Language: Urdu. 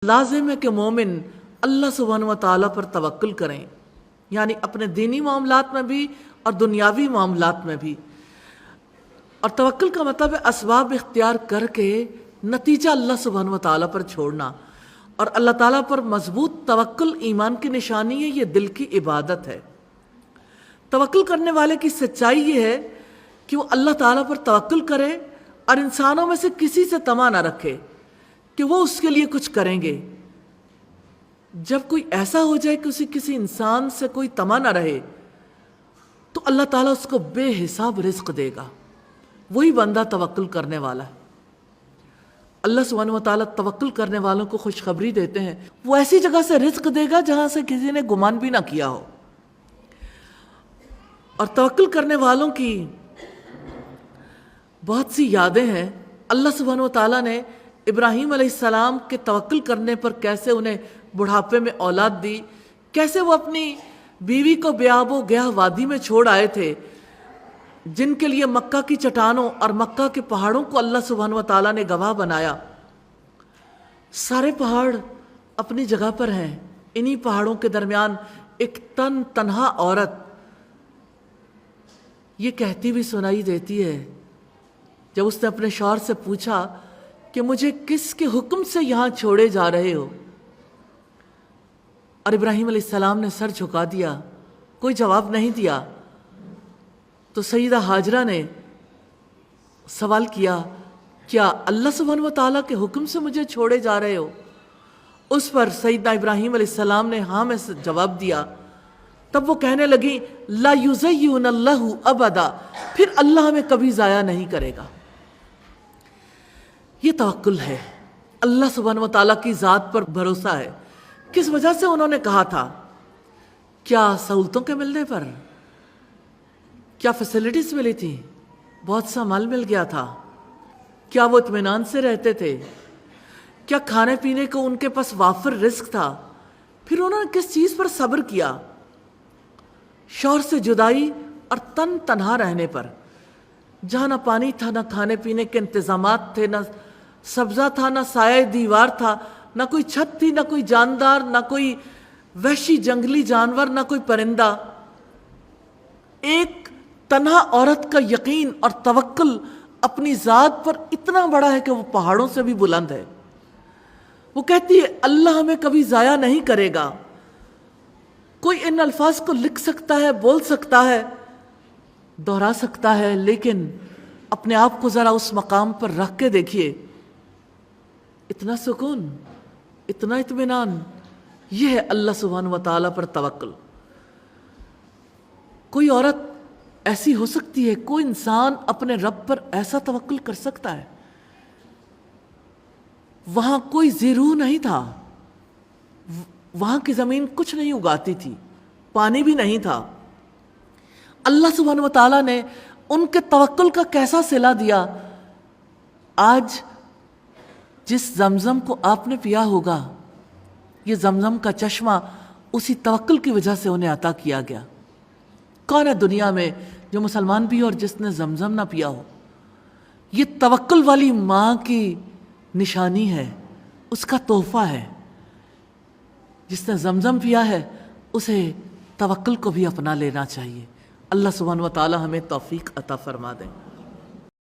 لازم ہے کہ مومن اللہ سبحانہ و تعالیٰ پر توکل کریں، یعنی اپنے دینی معاملات میں بھی اور دنیاوی معاملات میں بھی۔ اور توکل کا مطلب ہے اسباب اختیار کر کے نتیجہ اللہ سبحانہ و تعالیٰ پر چھوڑنا، اور اللہ تعالیٰ پر مضبوط توکل ایمان کی نشانی ہے، یہ دل کی عبادت ہے۔ توکل کرنے والے کی سچائی یہ ہے کہ وہ اللہ تعالیٰ پر توکل کرے اور انسانوں میں سے کسی سے طمع نہ رکھے کہ وہ اس کے لیے کچھ کریں گے۔ جب کوئی ایسا ہو جائے کہ اسے کسی انسان سے کوئی طمع نہ رہے تو اللہ تعالیٰ اس کو بے حساب رزق دے گا، وہی بندہ توکل کرنے والا ہے۔ اللہ سبحانہ و تعالیٰ توکل کرنے والوں کو خوشخبری دیتے ہیں، وہ ایسی جگہ سے رزق دے گا جہاں سے کسی نے گمان بھی نہ کیا ہو۔ اور توکل کرنے والوں کی بہت سی یادیں ہیں۔ اللہ سبحانہ و تعالیٰ نے ابراہیم علیہ السلام کے توکل کرنے پر کیسے انہیں بڑھاپے میں اولاد دی، کیسے وہ اپنی بیوی کو بے آب و گیاہ وادی میں چھوڑ آئے تھے، جن کے لیے مکہ کی چٹانوں اور مکہ کے پہاڑوں کو اللہ سبحانہ و تعالیٰ نے گواہ بنایا۔ سارے پہاڑ اپنی جگہ پر ہیں، انہی پہاڑوں کے درمیان ایک تنہا عورت یہ کہتی بھی سنائی دیتی ہے جب اس نے اپنے شوہر سے پوچھا کہ مجھے کس کے حکم سے یہاں چھوڑے جا رہے ہو، اور ابراہیم علیہ السلام نے سر جھکا دیا، کوئی جواب نہیں دیا۔ تو سیدہ ہاجرہ نے سوال کیا، کیا اللہ سبحانہ و تعالیٰ کے حکم سے مجھے چھوڑے جا رہے ہو؟ اس پر سیدنا ابراہیم علیہ السلام نے ہاں میں سے جواب دیا۔ تب وہ کہنے لگی لا یضیعن اللہ ابدا، پھر اللہ ہمیں کبھی ضائع نہیں کرے گا۔ یہ توکل ہے، اللہ سبحانہ و تعالیٰ کی ذات پر بھروسہ ہے۔ کس وجہ سے انہوں نے کہا تھا؟ کیا سہولتوں کے ملنے پر؟ کیا فیسلٹیز ملی تھی؟ بہت سا مال مل گیا تھا؟ کیا وہ اطمینان سے رہتے تھے؟ کیا کھانے پینے کو ان کے پاس وافر رزق تھا؟ پھر انہوں نے کس چیز پر صبر کیا؟ شوہر سے جدائی اور تنہا رہنے پر، جہاں نہ پانی تھا، نہ کھانے پینے کے انتظامات تھے، نہ سبزہ تھا، نہ سایہ دیوار تھا، نہ کوئی چھت تھی، نہ کوئی جاندار، نہ کوئی وحشی جنگلی جانور، نہ کوئی پرندہ۔ ایک تنہا عورت کا یقین اور توکل اپنی ذات پر اتنا بڑا ہے کہ وہ پہاڑوں سے بھی بلند ہے۔ وہ کہتی ہے اللہ ہمیں کبھی ضائع نہیں کرے گا۔ کوئی ان الفاظ کو لکھ سکتا ہے، بول سکتا ہے، دہرا سکتا ہے، لیکن اپنے آپ کو ذرا اس مقام پر رکھ کے دیکھیے، اتنا سکون، اتنا اطمینان، یہ ہے اللہ سبحانہ و تعالیٰ پر توکل۔ کوئی عورت ایسی ہو سکتی ہے، کوئی انسان اپنے رب پر ایسا توکل کر سکتا ہے۔ وہاں کوئی زیرو نہیں تھا، وہاں کی زمین کچھ نہیں اگاتی تھی، پانی بھی نہیں تھا۔ اللہ سبحانہ و تعالیٰ نے ان کے توکل کا کیسا صلہ دیا۔ آج جس زمزم کو آپ نے پیا ہوگا، یہ زمزم کا چشمہ اسی توکل کی وجہ سے انہیں عطا کیا گیا۔ کون ہے دنیا میں جو مسلمان بھی ہو اور جس نے زمزم نہ پیا ہو؟ یہ توکل والی ماں کی نشانی ہے، اس کا تحفہ ہے۔ جس نے زمزم پیا ہے اسے توکل کو بھی اپنا لینا چاہیے۔ اللہ سبحانہ و تعالی ہمیں توفیق عطا فرما دیں۔